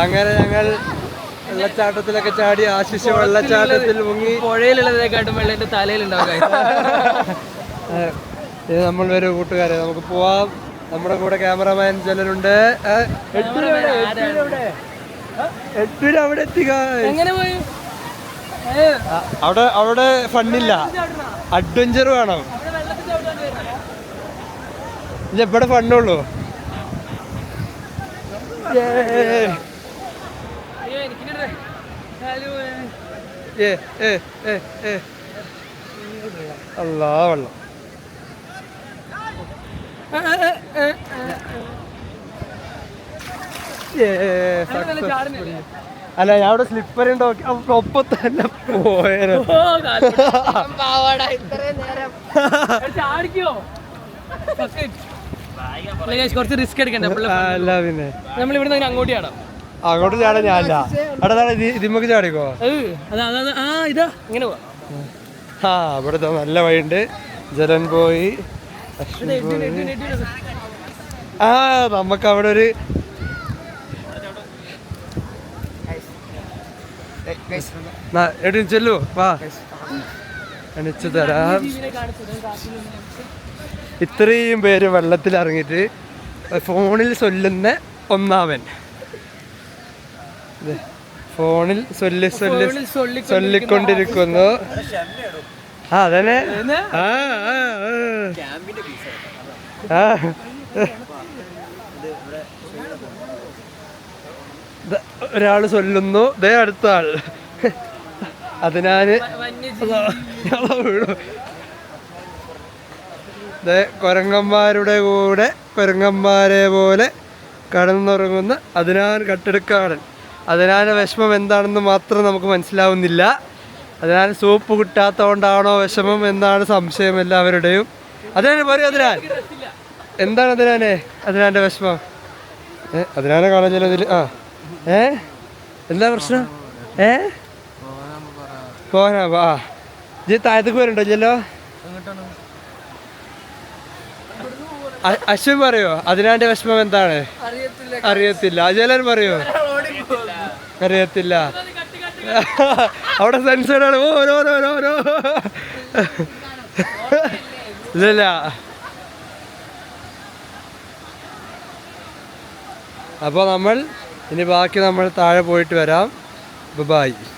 അങ്ങനെ ഞങ്ങൾ വെള്ളച്ചാട്ടത്തിലൊക്കെ ചാടി ആശിഷ് വെള്ളച്ചാട്ടത്തിൽ മുങ്ങി. പുഴയിലുള്ളതിനെക്കാട്ടും വെള്ളം എന്റെ തലയിലുണ്ടാവും. നമ്മൾ വരും കൂട്ടുകാരെ, നമുക്ക് പോവാം. നമ്മുടെ കൂടെ ക്യാമറമാൻ ചിലരുണ്ട്. അവിടെ എത്തിക്ക. അവിടെ ഫണ്ണില്ല, അഡ്വഞ്ചർ വേണം. ഇവിടെ ഫണ്ണുള്ളൂ. അല്ലാ വെള്ളം. അല്ല, ഞാൻ അവിടെ സ്ലിപ്പർ ഉണ്ടോ ഒപ്പം തന്നെ പോയാലോ. കുറച്ച് റിസ്ക് എടുക്കണ്ട. അല്ല പിന്നെ നമ്മൾ ഇവിടെ അങ്ങോട്ട് ചാടാം. അങ്ങോട്ട് ചാടാൻ ഞാനില്ല. അവിടെ ഇതിമ്മക്ക് ചാടിക്കോ. ഇതാ ഇങ്ങനെ പോവാ. ഇവിടെ നല്ല വഴിയുണ്ട്. ജലൻ പോയി. നമുക്ക് അവിടെ ഒരു ചെല്ലു വാ, കാണിച്ചു തരാം. ഇത്രയും പേര് വെള്ളത്തിൽ ഇറങ്ങിയിട്ട് ഫോണിൽ ചൊല്ലുന്ന ഒന്നാമൻ. ഫോണിൽ ചൊല്ലിക്കൊണ്ടിരിക്കുന്നു. അതന്നെ. ഒരാള് ചൊല്ലുന്നു, ദേ അടുത്ത ആൾ. അതിനാല് കൊരങ്ങന്മാരുടെ കൂടെ കൊരങ്ങന്മാരെ പോലെ കടന്നുറങ്ങുന്ന അതിനാൽ കട്ടെടുക്കാടൻ. അതിനാലെ വിഷമം എന്താണെന്ന് മാത്രം നമുക്ക് മനസ്സിലാവുന്നില്ല. അതിനാൽ സൂപ്പ് കിട്ടാത്തതുകൊണ്ടാണോ വിഷമം എന്നാണ് സംശയം എല്ലാവരുടെയും. അതിനാണ് പറയും. അതിനാൽ എന്താണ് അതിനാൻ്റെ വിഷമം? അതിനാനെ കാണാൻ ചിലതിൽ എന്താ പ്രശ്നം? പോകാനാ വാ. താഴത്തേക്ക് വരുന്നുണ്ടോ ചെല്ലോ? അശ്വിൻ പറയോ അതിനാന്റെ വിഷമം എന്താണ്? അറിയത്തില്ല. അജലൻ പറയോ? അറിയത്തില്ല. അവിടെ സെൻസറാണ്. ഓരോരോരോ ഇല്ല. അപ്പോൾ നമ്മൾ ഇനി ബാക്കി നമ്മൾ താഴെ പോയിട്ട് വരാം. ബൈ.